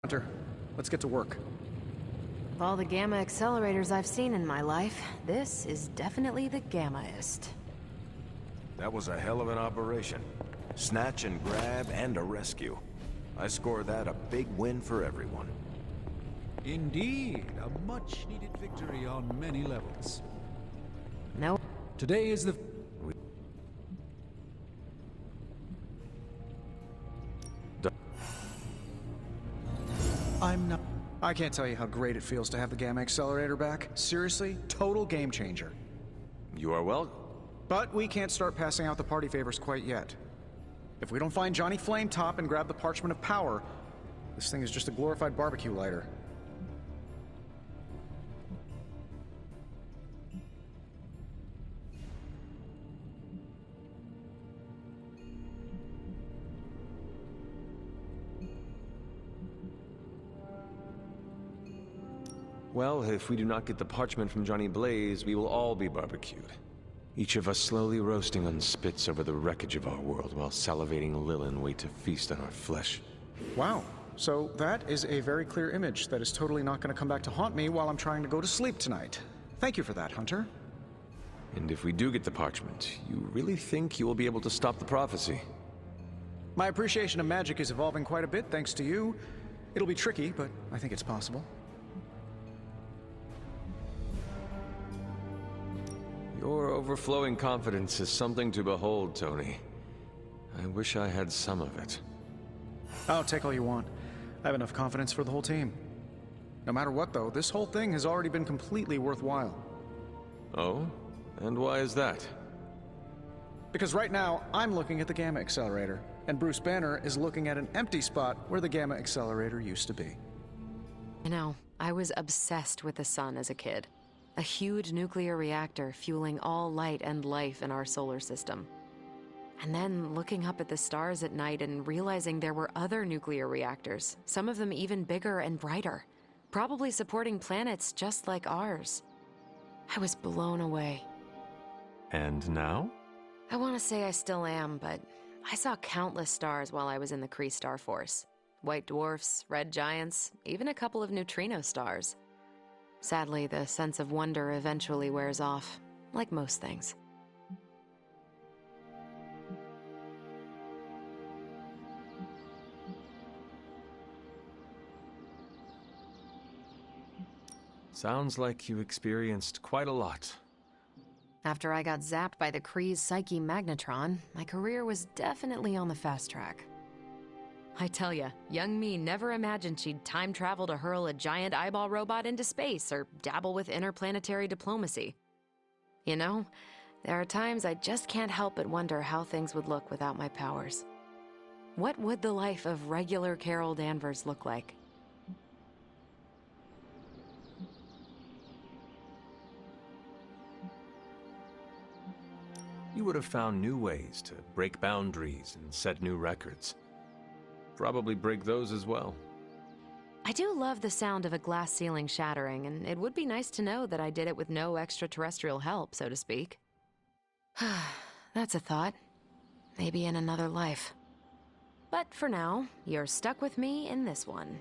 Hunter, let's get to work. Of all the gamma accelerators I've seen in my life, this is definitely the gammaest. That was a hell of an operation. Snatch and grab and a rescue. I score that a big win for everyone. Indeed, a much-needed victory on many levels. No. Today is the... I'm not... I can't tell you how great it feels to have the Gamma Accelerator back. Seriously, total game changer. You are welcome. But we can't start passing out the party favors quite yet. If we don't find Johnny Flametop and grab the Parchment of Power, this thing is just a glorified barbecue lighter. Well, if we do not get the parchment from Johnny Blaze, we will all be barbecued. Each of us slowly roasting on spits over the wreckage of our world while salivating Lilin wait to feast on our flesh. Wow. So that is a very clear image that is totally not going to come back to haunt me while I'm trying to go to sleep tonight. Thank you for that, Hunter. And if we do get the parchment, you really think you will be able to stop the prophecy? My appreciation of magic is evolving quite a bit thanks to you. It'll be tricky, but I think it's possible. Your overflowing confidence is something to behold, Tony. I wish I had some of it. Oh, take all you want. I have enough confidence for the whole team. No matter what, though, this whole thing has already been completely worthwhile. Oh? And why is that? Because right now, I'm looking at the Gamma Accelerator, and Bruce Banner is looking at an empty spot where the Gamma Accelerator used to be. You know, I was obsessed with the sun as a kid. A huge nuclear reactor fueling all light and life in our solar system. And then looking up at the stars at night and realizing there were other nuclear reactors, some of them even bigger and brighter, probably supporting planets just like ours. I was blown away. And now? I want to say I still am, but I saw countless stars while I was in the Kree Star Force. White dwarfs, red giants, even a couple of neutrino stars. Sadly, the sense of wonder eventually wears off, like most things. Sounds like you experienced quite a lot. After I got zapped by the Kree's Psyche Magnetron, my career was definitely on the fast track. I tell ya, young me never imagined she'd time travel to hurl a giant eyeball robot into space or dabble with interplanetary diplomacy. You know, there are times I just can't help but wonder how things would look without my powers. What would the life of regular Carol Danvers look like? You would have found new ways to break boundaries and set new records. Probably break those as well. I do love the sound of a glass ceiling shattering, and it would be nice to know that I did it with no extraterrestrial help, so to speak. That's a thought. Maybe in another life. But for now, you're stuck with me in this one.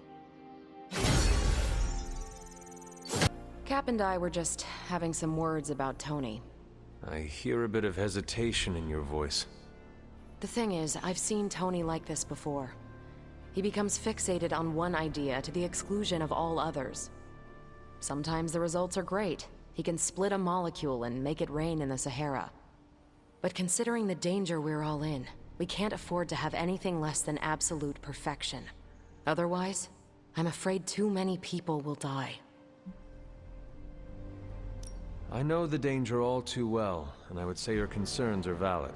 Cap and I were just having some words about Tony. I hear a bit of hesitation in your voice. The thing is, I've seen Tony like this before. He becomes fixated on one idea to the exclusion of all others. Sometimes the results are great. He can split a molecule and make it rain in the Sahara. But considering the danger we're all in, we can't afford to have anything less than absolute perfection. Otherwise, I'm afraid too many people will die. I know the danger all too well, and I would say your concerns are valid.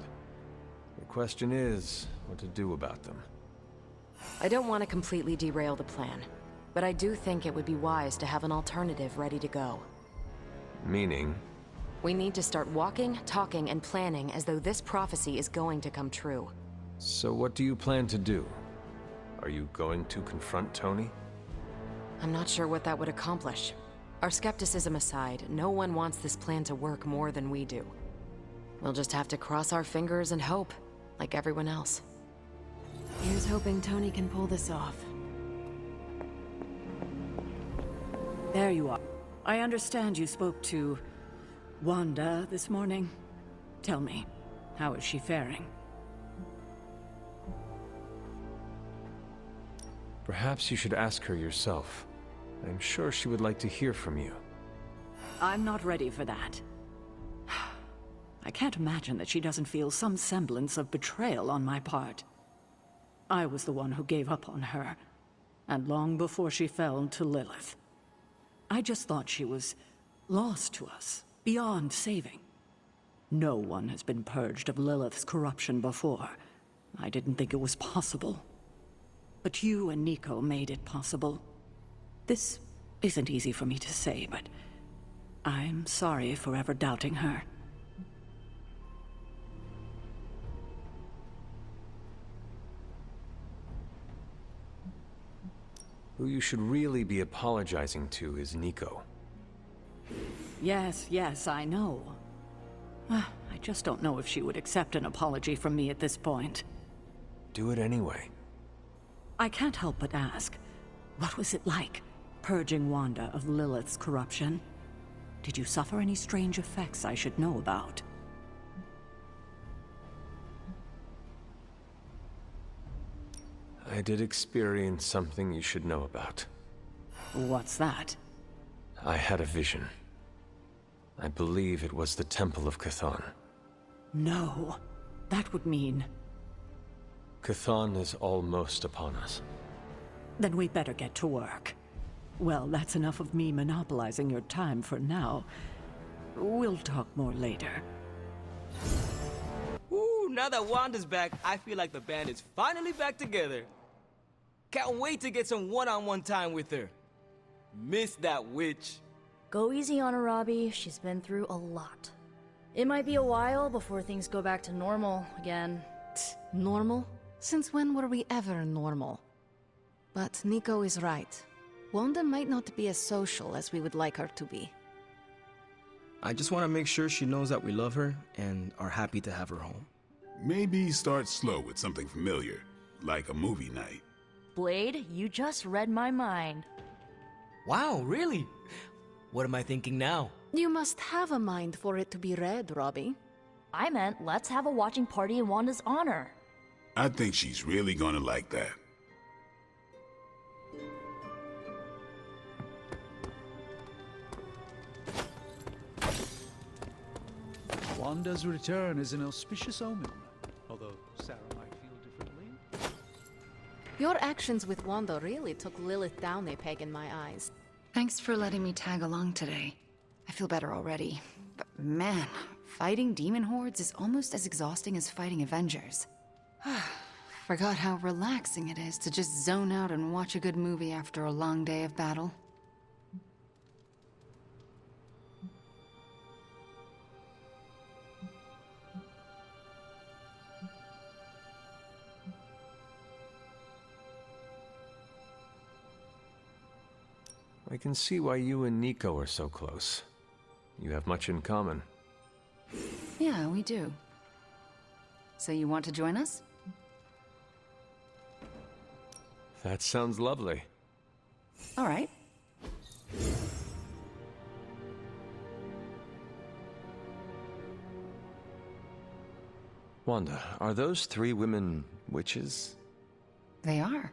The question is, what to do about them. I don't want to completely derail the plan, but I do think it would be wise to have an alternative ready to go. Meaning? We need to start walking, talking, and planning as though this prophecy is going to come true. So what do you plan to do? Are you going to confront Tony? I'm not sure what that would accomplish. Our skepticism aside, no one wants this plan to work more than we do. We'll just have to cross our fingers and hope, like everyone else. Here's hoping Tony can pull this off. There you are. I understand you spoke to Wanda this morning. Tell me, how is she faring? Perhaps you should ask her yourself. I'm sure she would like to hear from you. I'm not ready for that. I can't imagine that she doesn't feel some semblance of betrayal on my part. I was the one who gave up on her, and long before she fell to Lilith. I just thought she was lost to us, beyond saving. No one has been purged of Lilith's corruption before. I didn't think it was possible. But you and Nico made it possible. This isn't easy for me to say, but I'm sorry for ever doubting her. Who you should really be apologizing to is Nico. Yes, I know. I just don't know if she would accept an apology from me at this point. Do it anyway. I can't help but ask, what was it like, purging Wanda of Lilith's corruption? Did you suffer any strange effects I should know about? I did experience something you should know about. What's that? I had a vision. I believe it was the Temple of Chthon. No. That would mean... Chthon is almost upon us. Then we better get to work. Well, that's enough of me monopolizing your time for now. We'll talk more later. Ooh, now that Wanda's back, I feel like the band is finally back together. Can't wait to get some one-on-one time with her. Miss that witch. Go easy on her, Robbie. She's been through a lot. It might be a while before things go back to normal again. Normal? Since when were we ever normal? But Nico is right. Wanda might not be as social as we would like her to be. I just want to make sure she knows that we love her and are happy to have her home. Maybe start slow with something familiar, like a movie night. Blade, you just read my mind. Wow, really? What am I thinking now? You must have a mind for it to be read, Robbie. I meant let's have a watching party in Wanda's honor. I think she's really gonna like that. Wanda's return is an auspicious omen, although Sarah might feel differently. Your actions with Wanda really took Lilith down a peg in my eyes. Thanks for letting me tag along today. I feel better already. But man, fighting demon hordes is almost as exhausting as fighting Avengers. Forgot how relaxing it is to just zone out and watch a good movie after a long day of battle. I can see why you and Nico are so close. You have much in common. Yeah, we do. So you want to join us? That sounds lovely. All right. Wanda, are those three women witches? They are.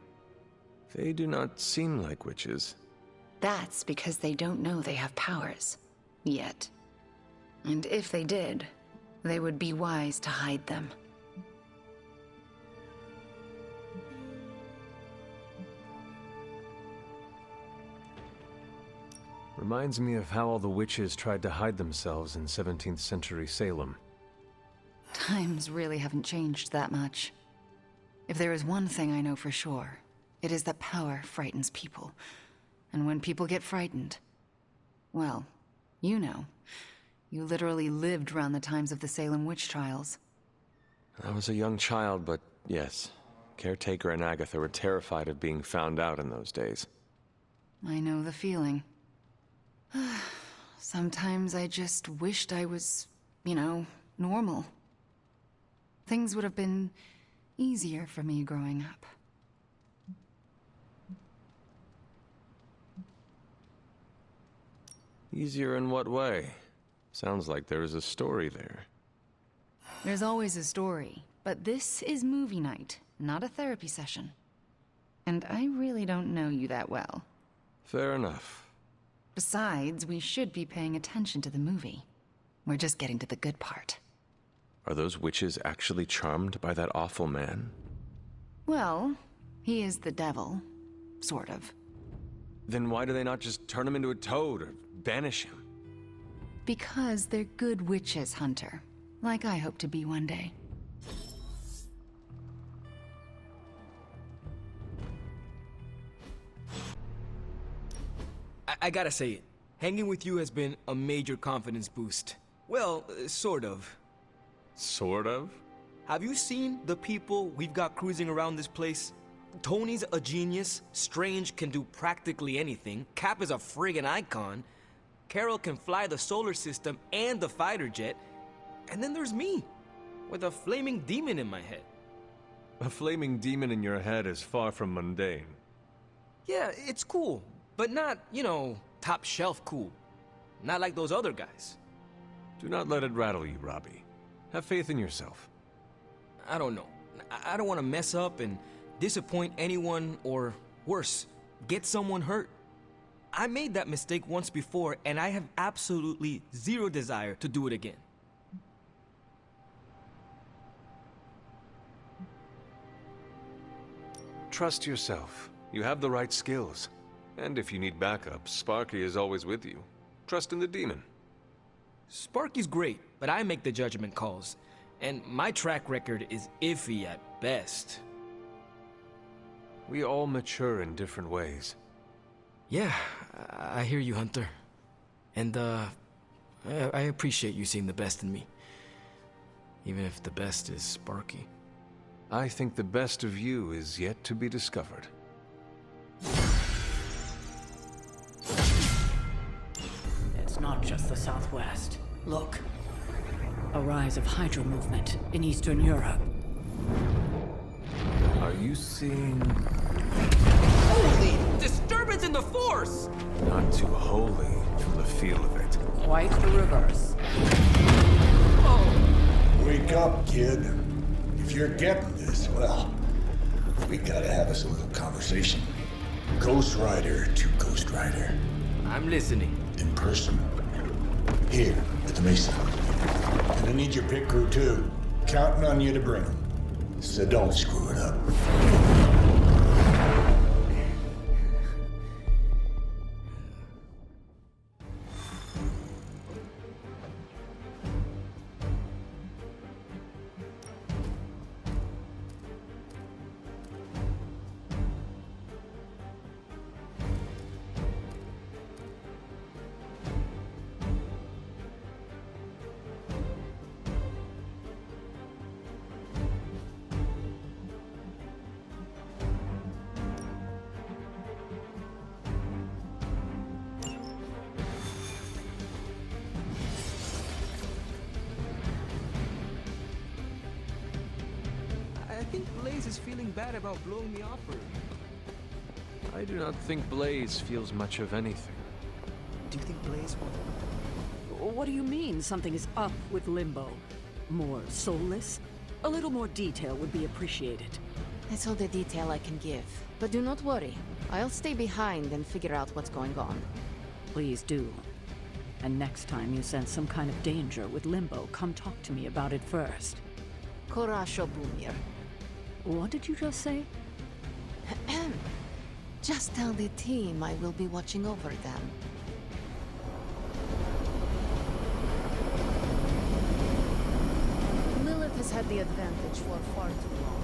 They do not seem like witches. That's because they don't know they have powers. Yet. And if they did, they would be wise to hide them. Reminds me of how all the witches tried to hide themselves in 17th century Salem. Times really haven't changed that much. If there is one thing I know for sure, it is that power frightens people. And when people get frightened, well, you know. You literally lived around the times of the Salem witch trials. I was a young child, but yes. Caretaker and Agatha were terrified of being found out in those days. I know the feeling. Sometimes I just wished I was, you know, normal. Things would have been easier for me growing up. Easier in what way? Sounds like there is a story there. There's always a story, but this is movie night, not a therapy session. And I really don't know you that well. Fair enough. Besides, we should be paying attention to the movie. We're just getting to the good part. Are those witches actually charmed by that awful man? Well, he is the devil. Sort of. Then why do they not just turn him into a toad or banish him? Because they're good witches, Hunter. Like I hope to be one day. I gotta say it. Hanging with you has been a major confidence boost. Well, sort of. Sort of? Have you seen the people we've got cruising around this place? Tony's a genius, Strange can do practically anything, Cap is a friggin' icon, Carol can fly the solar system and the fighter jet, and then there's me, with a flaming demon in my head. A flaming demon in your head is far from mundane. Yeah, it's cool, but not, top shelf cool. Not like those other guys. Do not let it rattle you, Robbie. Have faith in yourself. I don't know. I don't want to mess up and disappoint anyone, or worse, get someone hurt. I made that mistake once before, and I have absolutely zero desire to do it again. Trust yourself. You have the right skills. And if you need backup, Sparky is always with you. Trust in the demon. Sparky's great, but I make the judgment calls. And my track record is iffy at best. We all mature in different ways. Yeah, I hear you, Hunter. And, I appreciate you seeing the best in me. Even if the best is Sparky. I think the best of you is yet to be discovered. It's not just the Southwest. Look. A rise of Hydra movement in Eastern Europe. Are you seeing... Holy disturbance in the Force! Not too holy from the feel of it. Quite the reverse. Wake up, kid. If you're getting this, well, we gotta have us a little conversation. Ghost Rider to Ghost Rider. I'm listening. In person. Here, at the Mesa. And I need your pit crew, too. Counting on you to bring them. So don't screw it up. I think Blaze is feeling bad about blowing me off early. I do not think Blaze feels much of anything. Do you think Blaze will... What do you mean something is up with Limbo? More soulless? A little more detail would be appreciated. That's all the detail I can give. But do not worry. I'll stay behind and figure out what's going on. Please do. And next time you sense some kind of danger with Limbo, come talk to me about it first. Korasho Bumir. What did you just say? Just tell the team I will be watching over them. Lilith has had the advantage for far too long.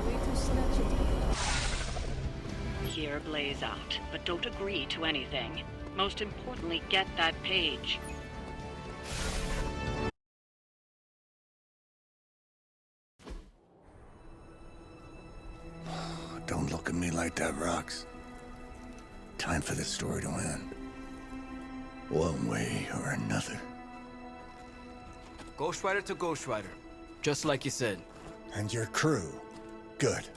Way to snatch it. Hear Blaze out, but don't agree to anything. Most importantly, get that page. Don't look at me like that, Rox. Time for this story to end. One way or another. Ghost Rider to Ghost Rider. Just like you said. And your crew. Good.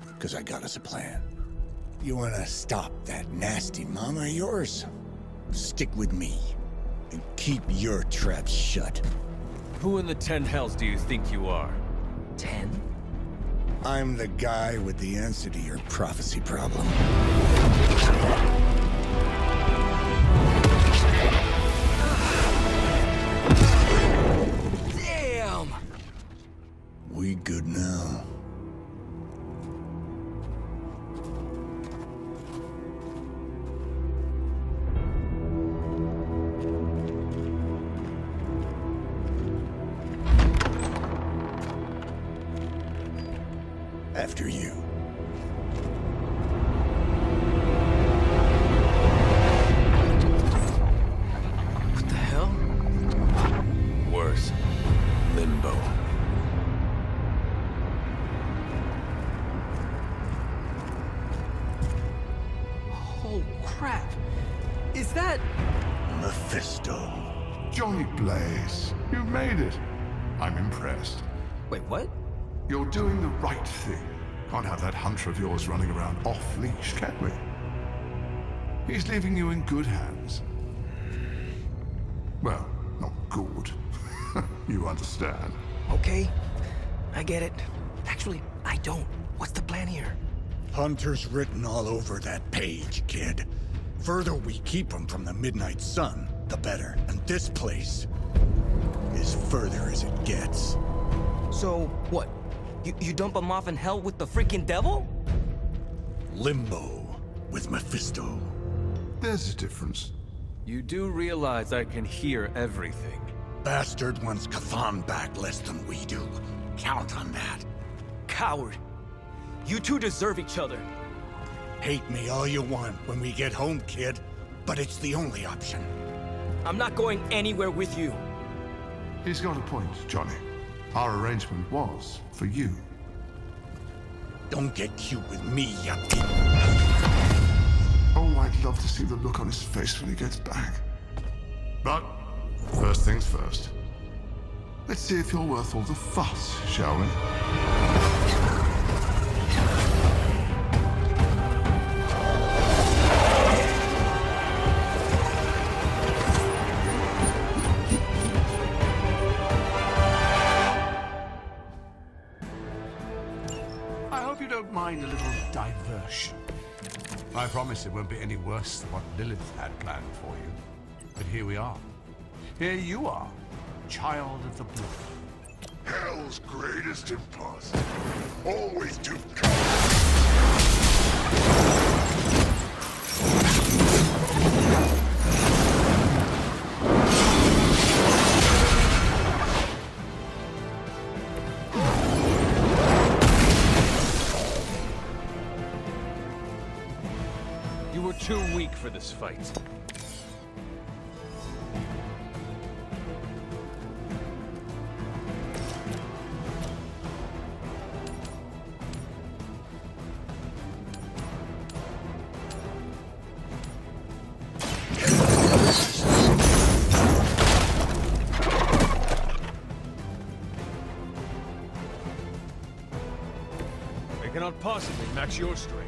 Because I got us a plan. You wanna stop that nasty mama of yours? stick with me. And keep your traps shut. Who in the 10 hells do you think you are? 10? I'm the guy with the answer to your prophecy problem. Damn! We good now? After you. What the hell? Worse. Limbo. Oh, crap. Is that... Mephisto. Johnny Blaze, you made it. I'm impressed. Wait, what? You're doing the right thing. Can't have that hunter of yours running around off-leash, can we? He's leaving you in good hands. Well, not good. You understand. Okay, I get it. Actually, I don't. What's the plan here? Hunter's written all over that page, kid. Further we keep him from the midnight sun, the better. And this place is further as it gets. So, what? You dump him off in hell with the freaking devil? Limbo with Mephisto. There's a difference. You do realize I can hear everything. Bastard wants Cathan back less than we do. Count on that. Coward. You two deserve each other. Hate me all you want when we get home, kid. But it's the only option. I'm not going anywhere with you. He's got a point, Johnny. Our arrangement was for you. Don't get cute with me, yuppie. Oh, I'd love to see the look on his face when he gets back. But, first things first. Let's see if you're worth all the fuss, shall we? I hope you don't mind a little diversion. I promise it won't be any worse than what Lilith had planned for you. But here we are. Here you are, child of the blood. Hell's greatest imposter. Always too You were too weak for this fight. I cannot possibly match your strength.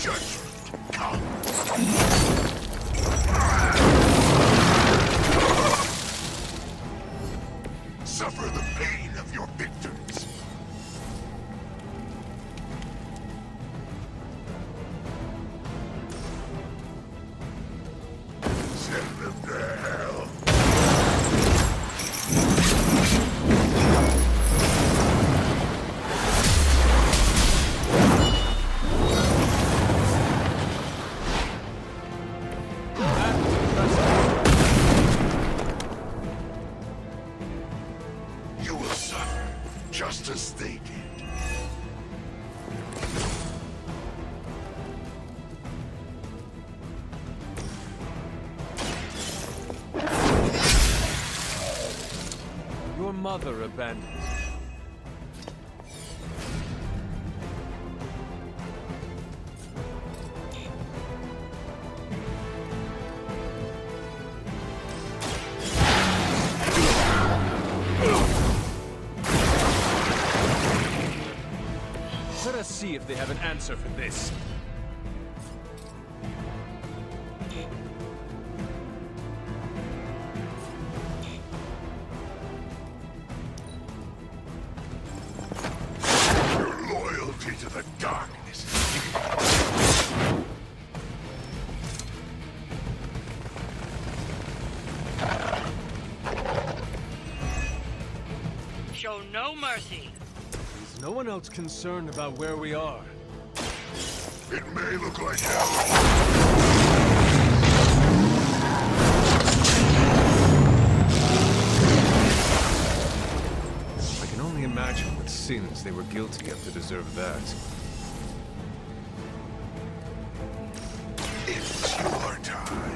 judgment comes. Suffer the pain of your victims. Send them to hell. You will suffer just as they did. Your mother abandoned you. Let us see if they have an answer for this. Your loyalty to the darkness. Show no mercy. Is no one else concerned about where we are? It may look like hell. I can only imagine what sins they were guilty of to deserve that. It's your time.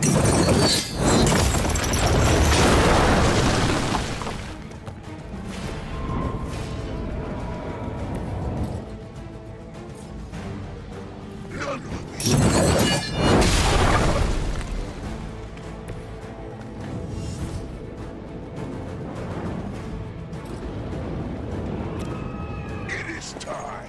None will be. It is time.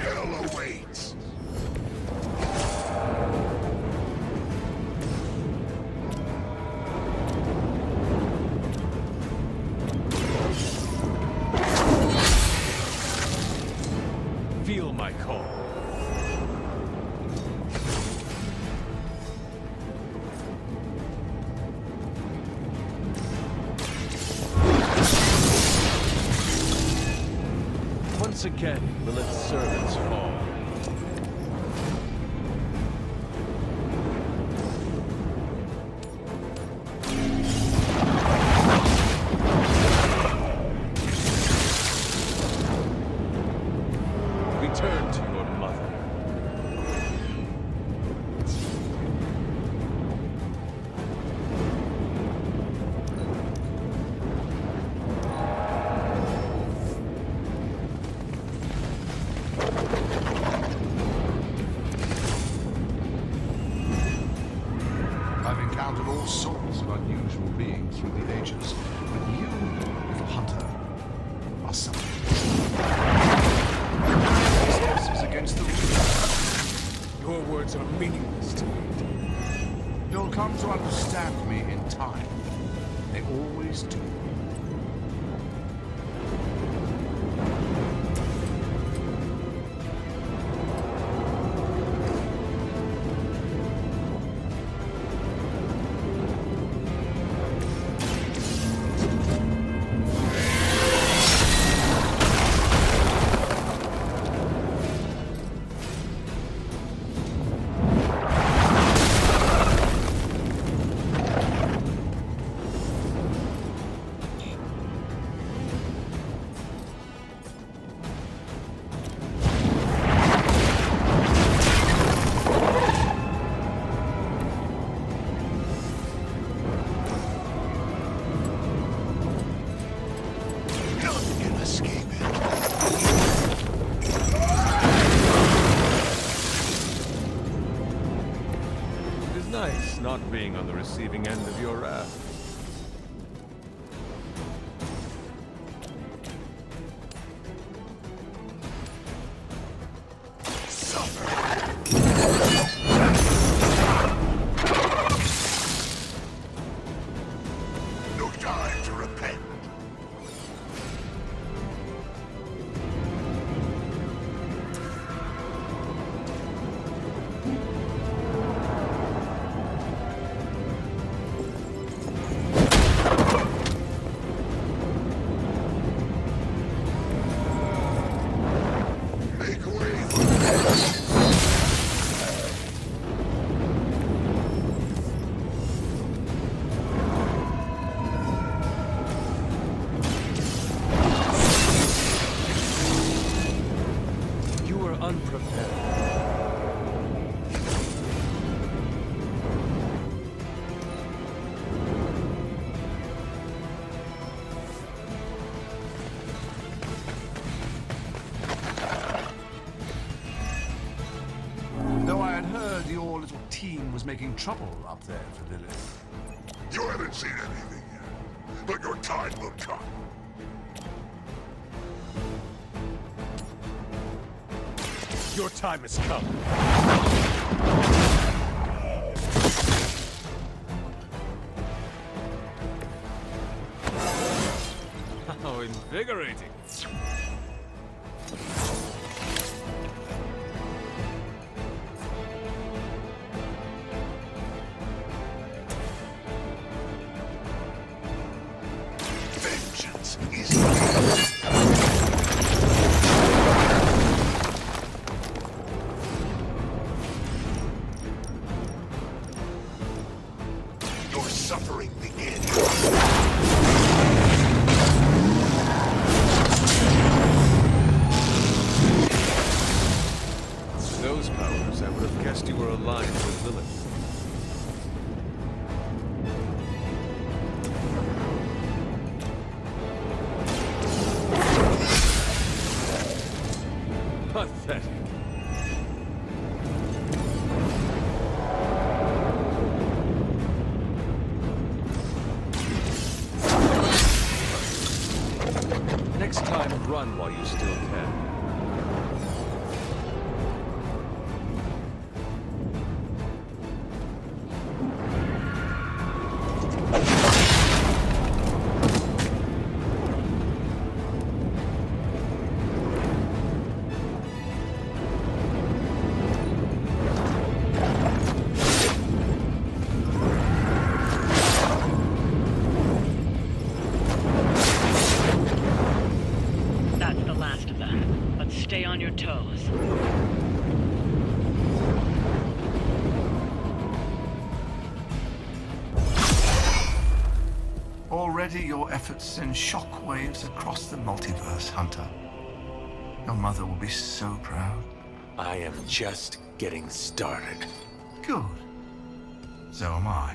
Hell awaits. Feel my call. Once again, will its servants fall. Return to your mother. I've encountered all sorts of unusual beings through the ages, but you, little hunter, are something. This is against the rules. Your words are meaningless to me. You'll come to understand me in time. They always do. miss not being on the receiving end of your wrath. No time to repent. Make way. You were unprepared. Though I had heard your little team was making trouble up there for Lilith. You haven't seen anything yet, but your time will come. Your time has come. How invigorating. Vengeance is your suffering begins. Those powers, I would have guessed you were aligned with Lilith. Pathetic. Next time, run while you still can. That's the last of them. But stay on your toes. Already your efforts send shockwaves across the multiverse, Hunter. Your mother will be so proud. I am just getting started. Good. So am I.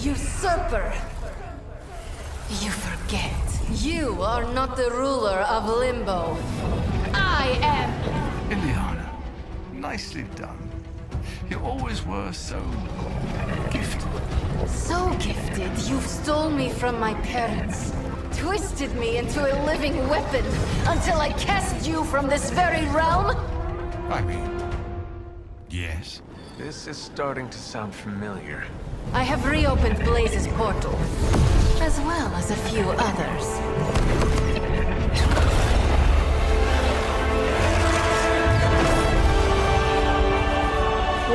Usurper! You forget. You are not the ruler of Limbo. I am! Ileana, nicely done. You always were so gifted. So gifted, you've stole me from my parents. Twisted me into a living weapon until I cast you from this very realm? I mean, yes. This is starting to sound familiar. I have reopened Blaze's portal, as well as a few others.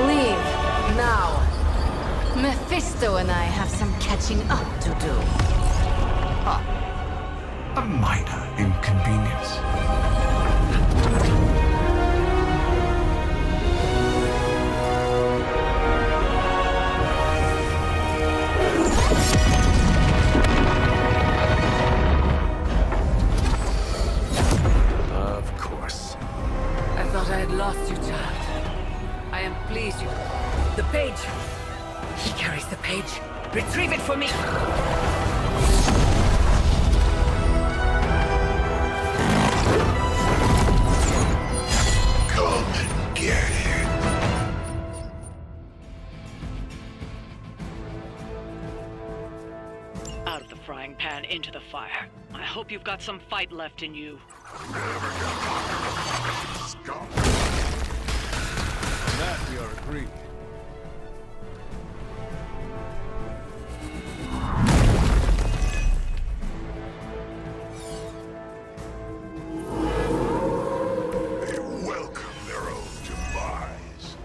Leave, now. Mephisto and I have some catching up to do. A minor inconvenience. Of course. I thought I had lost you, child. I am pleased you... The page! He carries the page. Retrieve it for me! frying pan into the fire. I hope you've got some fight left in you. Scum. That we are agreed. They welcome their own demise.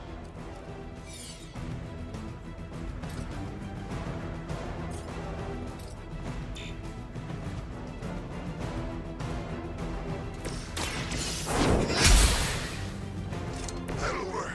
That'll work.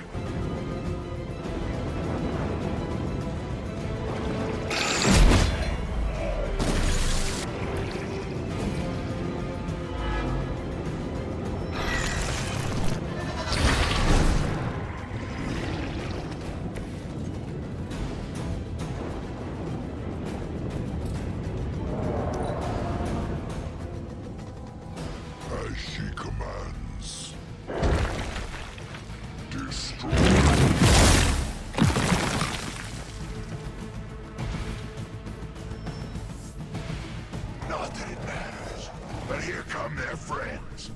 As she commands. Destroy. Not that it matters, but here come their friends.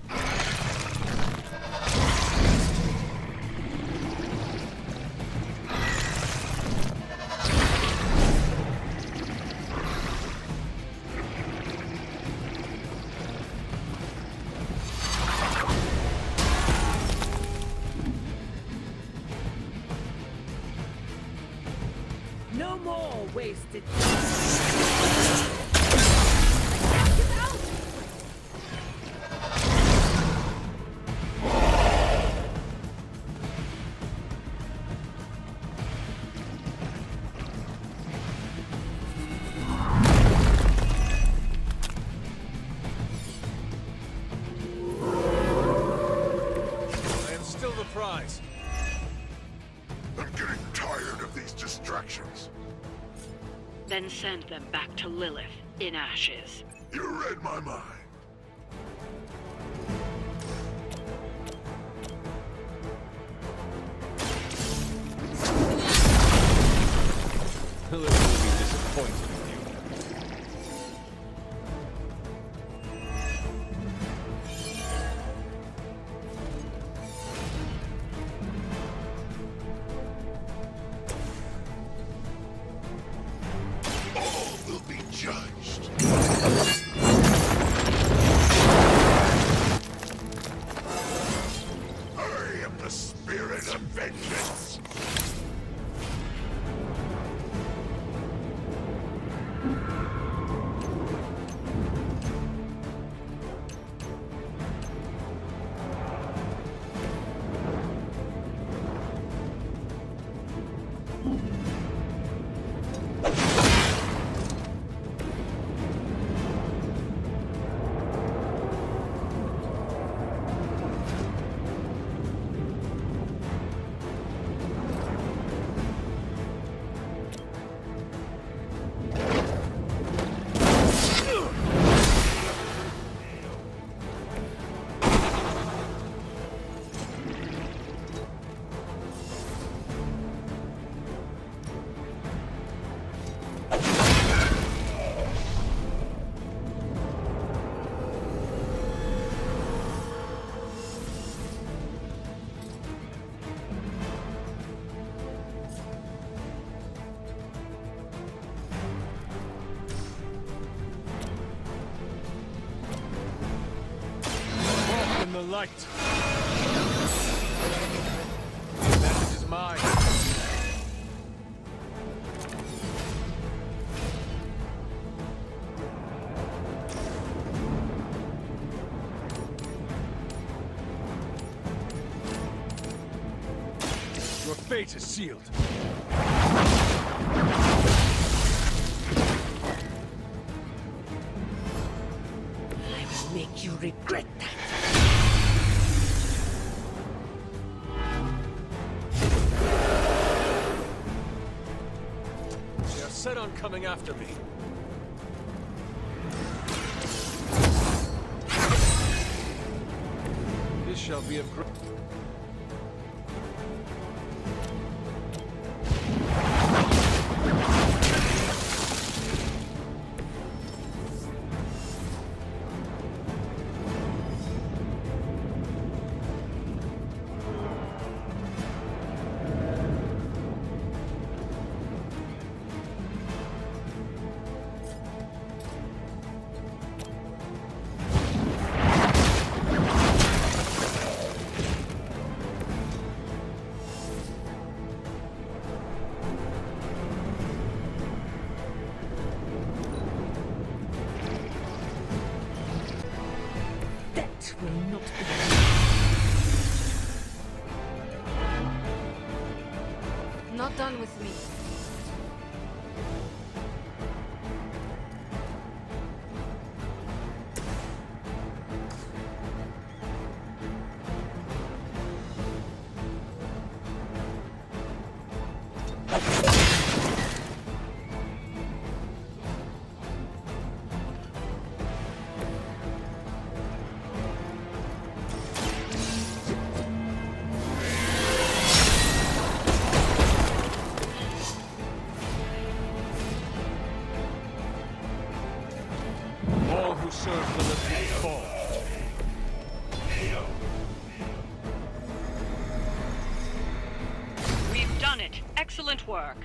No more wasted. I am still the prize. I'm getting tired of these distractions. Then send them back to Lilith in ashes. You read my mind. Lilith will be disappointed in you. All will be judged. I am the spirit of vengeance. Walk in the light. The message is mine. Your fate is sealed. I will make you regret that. They are set on coming after me. This shall be of great... Not done with me. All who serve Lilith will fall. We've done it. Excellent work.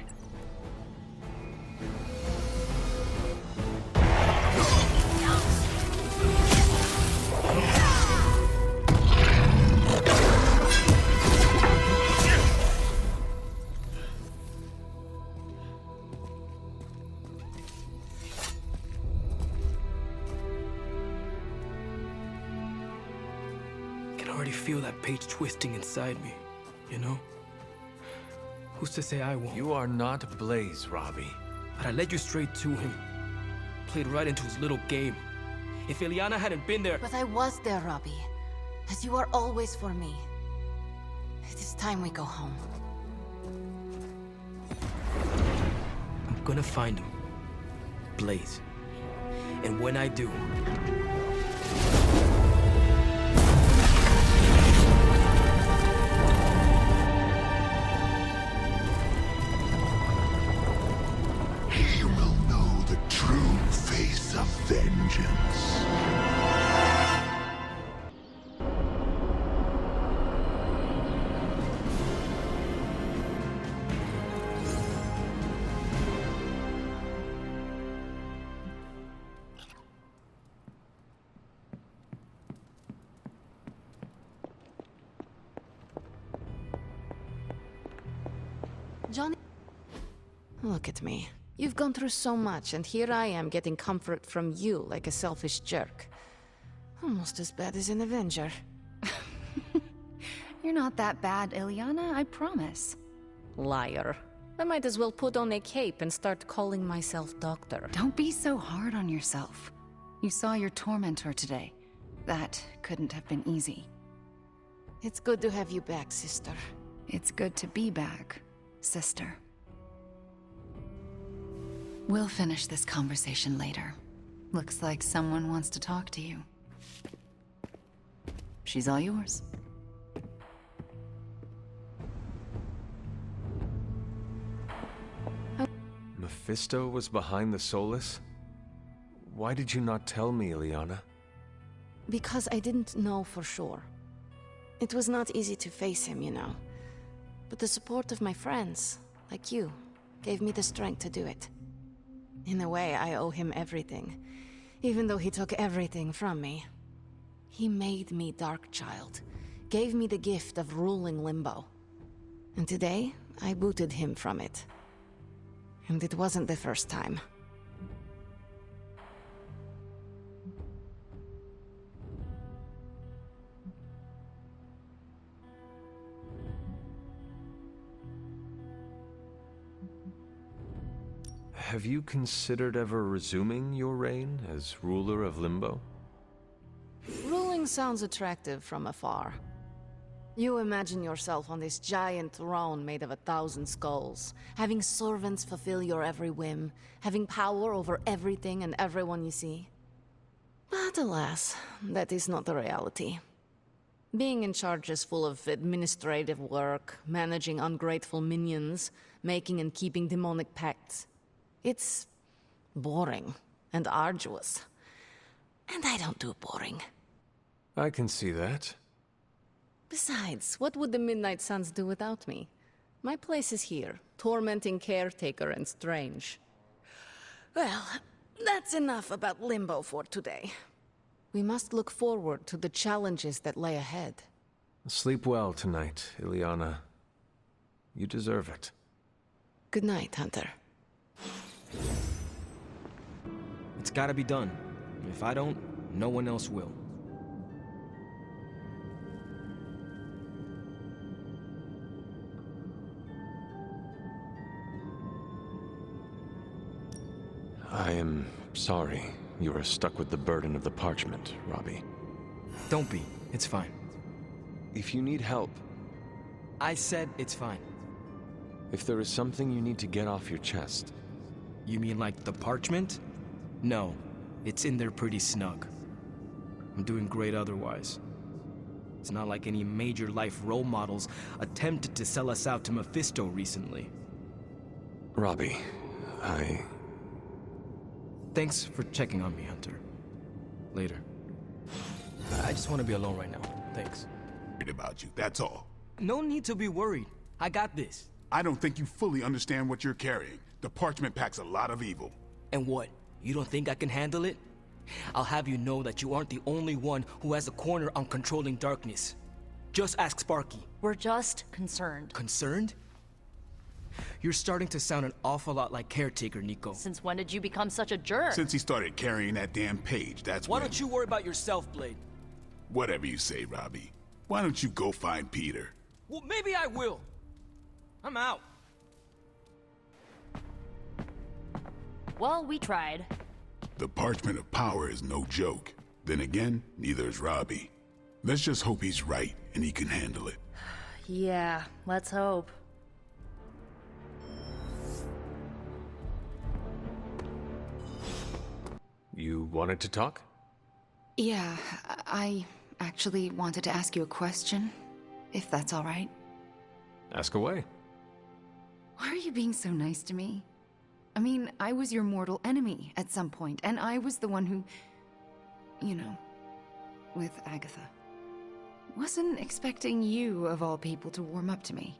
I can already feel that page twisting inside me, you know? Who's to say I won't? You are not Blaze, Robbie. But I led you straight to him. Played right into his little game. If Ilyana hadn't been there... But I was there, Robbie. As you are always for me. It is time we go home. I'm gonna find him. Blaze. And when I do... He will know the true face of vengeance. Johnny... Look at me. You've gone through so much, and here I am getting comfort from you like a selfish jerk. Almost as bad as an Avenger. You're not that bad, Ilyana, I promise. Liar. I might as well put on a cape and start calling myself Doctor. Don't be so hard on yourself. You saw your tormentor today. That couldn't have been easy. It's good to have you back, sister. It's good to be back, sister. We'll finish this conversation later. Looks like someone wants to talk to you. She's all yours. Mephisto was behind the Solus? Why did you not tell me, Ilyana? Because I didn't know for sure. It was not easy to face him, you know. But the support of my friends, like you, gave me the strength to do it. In a way, I owe him everything, even though he took everything from me. He made me Darkchild, gave me the gift of ruling Limbo. And today, I booted him from it. And it wasn't the first time. Have you considered ever resuming your reign as ruler of Limbo? Ruling sounds attractive from afar. You imagine yourself on this giant throne made of 1,000 skulls, having servants fulfill your every whim, having power over everything and everyone you see. But alas, that is not the reality. Being in charge is full of administrative work, managing ungrateful minions, making and keeping demonic pacts. It's boring and arduous. And I don't do boring. I can see that. Besides, what would the Midnight Suns do without me? My place is here, tormenting Caretaker and Strange. Well, that's enough about Limbo for today. We must look forward to the challenges that lay ahead. Sleep well tonight, Ilyana. You deserve it. Good night, Hunter. It's gotta be done. If I don't, no one else will. I am sorry you are stuck with the burden of the parchment, Robbie. Don't be. It's fine. If you need help, I said it's fine. if there is something you need to get off your chest, You mean like the parchment? No, it's in there pretty snug. I'm doing great otherwise. It's not like any major life role models attempted to sell us out to Mephisto recently. Robbie, Thanks for checking on me, Hunter. Later. I just want to be alone right now. Thanks. Worried about you, that's all. No need to be worried. I got this. I don't think you fully understand what you're carrying. The parchment packs a lot of evil. And what? You don't think I can handle it? I'll have you know that you aren't the only one who has a corner on controlling darkness. Just ask Sparky. We're just concerned. Concerned? You're starting to sound an awful lot like Caretaker, Nico. Since when did you become such a jerk? Since he started carrying that damn page, that's Why when... don't you worry about yourself, Blade? Whatever you say, Robbie. Why don't you go find Peter? Well, maybe I will. I'm out. Well, we tried. The Parchment of Power is no joke. Then again, neither is Robbie. Let's just hope he's right and he can handle it. Yeah, let's hope. you wanted to talk? Yeah, I actually wanted to ask you a question, if that's all right. Ask away. Why are you being so nice to me? I mean, I was your mortal enemy at some point, and I was the one who... you know, with Agatha. Wasn't expecting you, of all people, to warm up to me.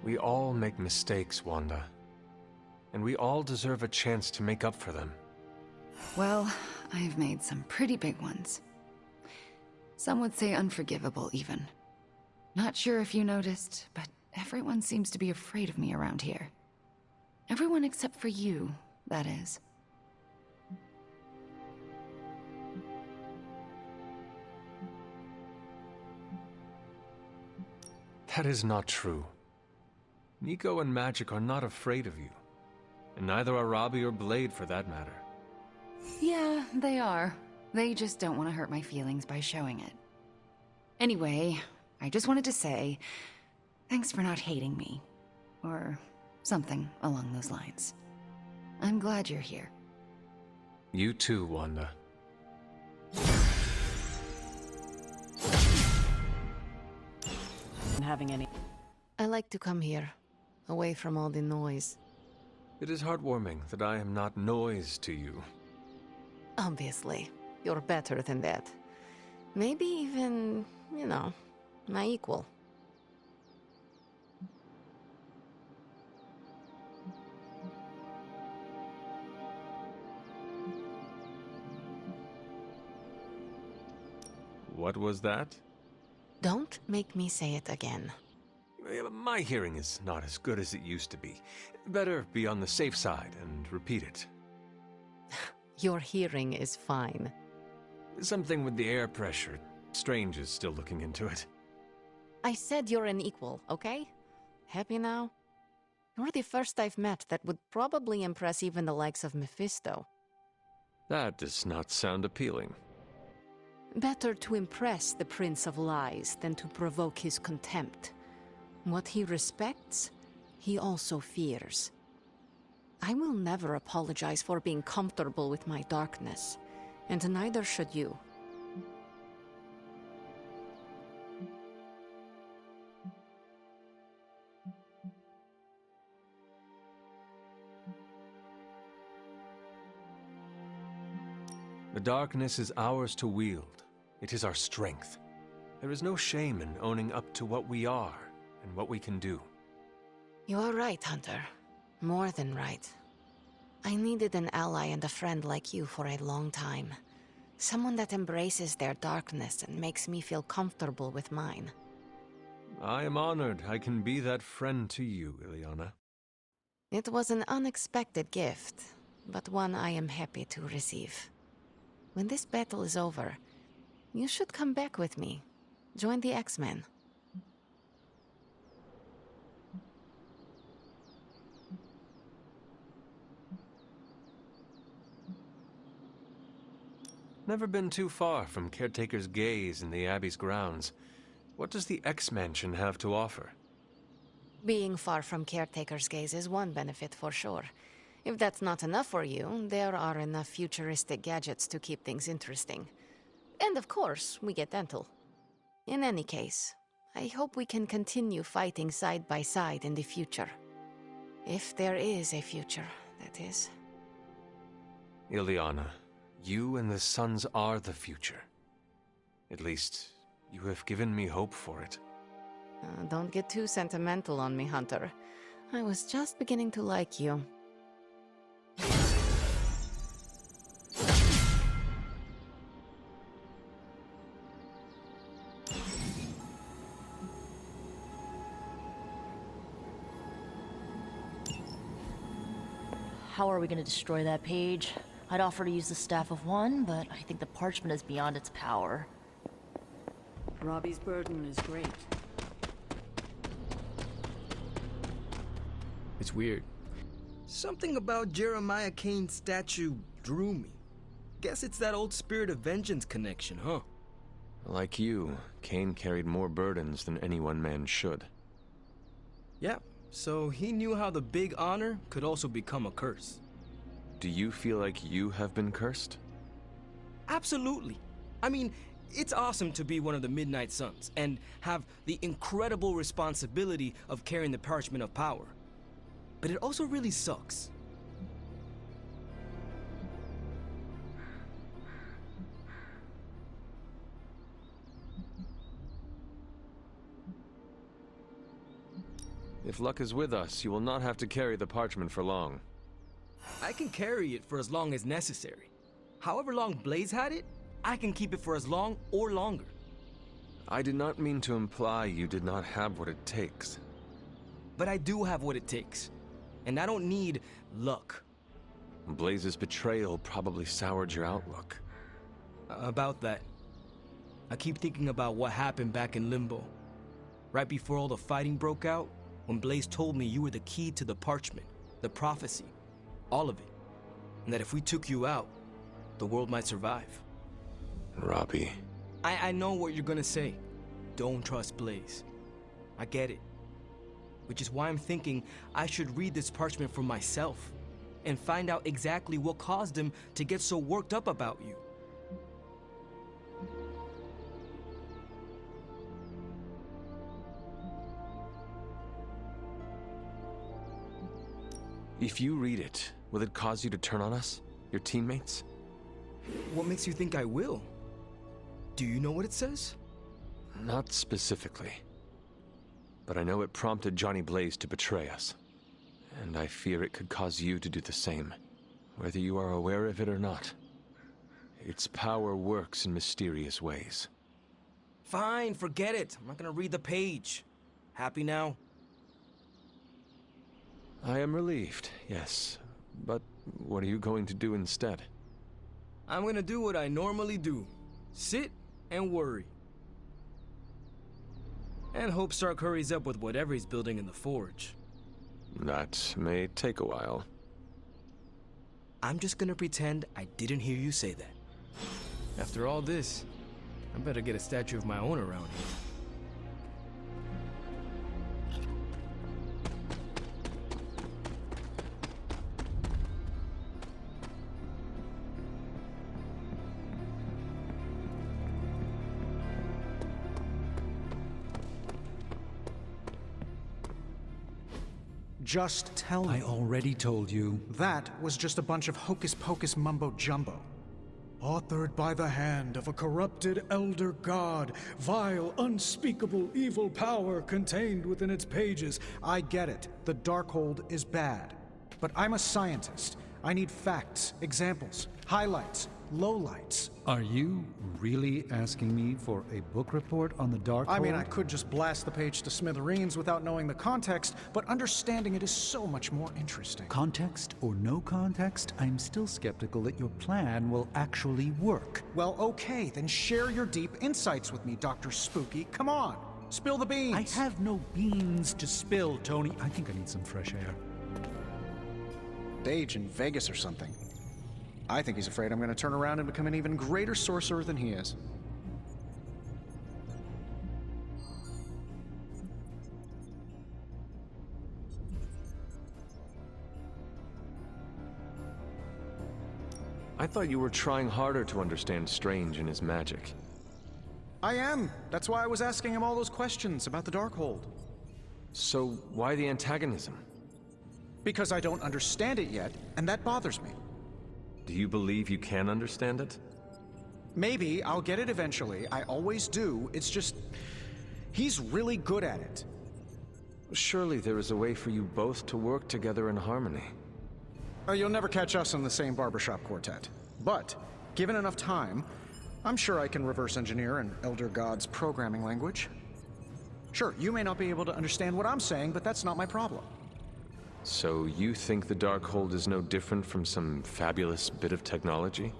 We all make mistakes, Wanda. And we all deserve a chance to make up for them. Well, I've made some pretty big ones. Some would say unforgivable, even. Not sure if you noticed, but everyone seems to be afraid of me around here. Everyone except for you, that is. That is not true. Nico and Magic are not afraid of you. And neither are Robbie or Blade, for that matter. Yeah, they are. They just don't want to hurt my feelings by showing it. Anyway, I just wanted to say, thanks for not hating me. Or something along those lines. I'm glad you're here. You too, Wanda. Having any... I like to come here, away from all the noise. It is heartwarming that I am not noise to you. Obviously, you're better than that. Maybe even, you know, my equal. What was that? Don't make me say it again. My hearing is not as good as it used to be. Better be on the safe side and repeat it. Your hearing is fine. Something with the air pressure. Strange is still looking into it. I said you're an equal, okay? Happy now? You're the first I've met that would probably impress even the likes of Mephisto. That does not sound appealing. Better to impress the Prince of Lies than to provoke his contempt. What he respects, he also fears. I will never apologize for being comfortable with my darkness, and neither should you. The darkness is ours to wield. It is our strength. There is no shame in owning up to what we are and what we can do. You are right, Hunter. More than right. I needed an ally and a friend like you for a long time. Someone that embraces their darkness and makes me feel comfortable with mine. I am honored I can be that friend to you, Illyana. It was an unexpected gift, but one I am happy to receive. When this battle is over, you should come back with me. Join the X-Men. Never been too far from Caretaker's gaze in the Abbey's grounds. What does the X-Mansion have to offer? Being far from Caretaker's gaze is one benefit for sure. If that's not enough for you, there are enough futuristic gadgets to keep things interesting. And of course, we get dental. In any case, I hope we can continue fighting side by side in the future. If there is a future, that is. Ileana, you and the Sons are the future. At least, you have given me hope for it. Don't get too sentimental on me, Hunter. I was just beginning to like you. How are we gonna destroy that page? I'd offer to use the Staff of One, but I think the parchment is beyond its power. Robbie's burden is great. It's weird. Something about Jeremiah Kane's statue drew me. Guess it's that old Spirit of Vengeance connection, huh? Like you, Kane carried more burdens than any one man should. Yeah, so he knew how the big honor could also become a curse. Do you feel like you have been cursed? Absolutely. I mean, it's awesome to be one of the Midnight Suns and have the incredible responsibility of carrying the Parchment of Power. But it also really sucks. If luck is with us, you will not have to carry the parchment for long. I can carry it for as long as necessary. However long Blaze had it, I can keep it for as long or longer. I did not mean to imply you did not have what it takes. But I do have what it takes. And I don't need luck. Blaze's betrayal probably soured your outlook. About that. I keep thinking about what happened back in Limbo. Right before all the fighting broke out, when Blaze told me you were the key to the parchment, the prophecy, all of it. And that if we took you out, the world might survive. Robbie. I know what you're gonna say. Don't trust Blaze. I get it. Which is why I'm thinking I should read this parchment for myself and find out exactly what caused him to get so worked up about you. If you read it, will it cause you to turn on us? Your teammates? What makes you think I will? Do you know what it says? Not specifically. But I know it prompted Johnny Blaze to betray us. And I fear it could cause you to do the same, whether you are aware of it or not. Its power works in mysterious ways. Fine, forget it. I'm not gonna read the page. Happy now? I am relieved, yes. But what are you going to do instead? I'm gonna do what I normally do. Sit and worry. And hope Stark hurries up with whatever he's building in the forge. That may take a while. I'm just gonna pretend I didn't hear you say that. After all this, I better get a statue of my own around here. Just tell me. I already told you. That was just a bunch of hocus-pocus mumbo-jumbo. Authored by the hand of a corrupted elder god, vile, unspeakable evil power contained within its pages. I get it. The Darkhold is bad. But I'm a scientist. I need facts, examples, highlights, lowlights. Are you really asking me for a book report on the Darkhold? I mean, I could just blast the page to smithereens without knowing the context, but understanding it is so much more interesting. Context or no context, I'm still skeptical that your plan will actually work. Well, okay, then share your deep insights with me, Dr. Spooky. Come on, spill the beans. I have no beans to spill, Tony. I think I need some fresh air. Stage in Vegas or something. I think he's afraid I'm going to turn around and become an even greater sorcerer than he is. I thought you were trying harder to understand Strange and his magic. I am. That's why I was asking him all those questions about the Darkhold. So why the antagonism? Because I don't understand it yet, and that bothers me. Do you believe you can understand it? Maybe I'll get it eventually. I always do. It's just... he's really good at it. Surely there is a way for you both to work together in harmony. You'll never catch us in the same barbershop quartet. But, given enough time, I'm sure I can reverse engineer an Elder God's programming language. Sure, you may not be able to understand what I'm saying, but that's not my problem. So you think the Darkhold is no different from some fabulous bit of technology?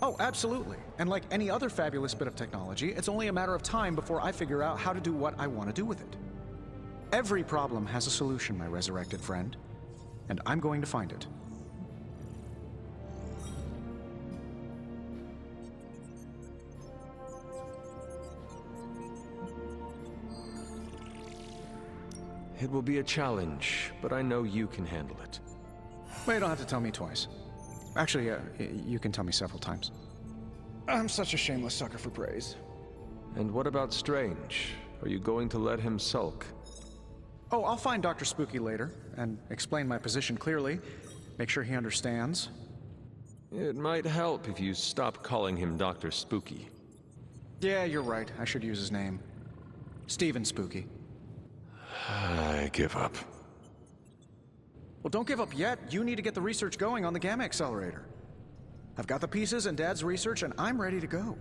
Oh, absolutely. And like any other fabulous bit of technology, it's only a matter of time before I figure out how to do what I want to do with it. Every problem has a solution, my resurrected friend. And I'm going to find it. It will be a challenge, but I know you can handle it. Well, you don't have to tell me twice. Actually, you can tell me several times. I'm such a shameless sucker for praise. And what about Strange? Are you going to let him sulk? Oh, I'll find Dr. Spooky later, and explain my position clearly. Make sure he understands. It might help if you stop calling him Dr. Spooky. Yeah, you're right. I should use his name. Stephen Spooky. I give up. Well, don't give up yet. You need to get the research going on the Gamma Accelerator. I've got the pieces and Dad's research, and I'm ready to go.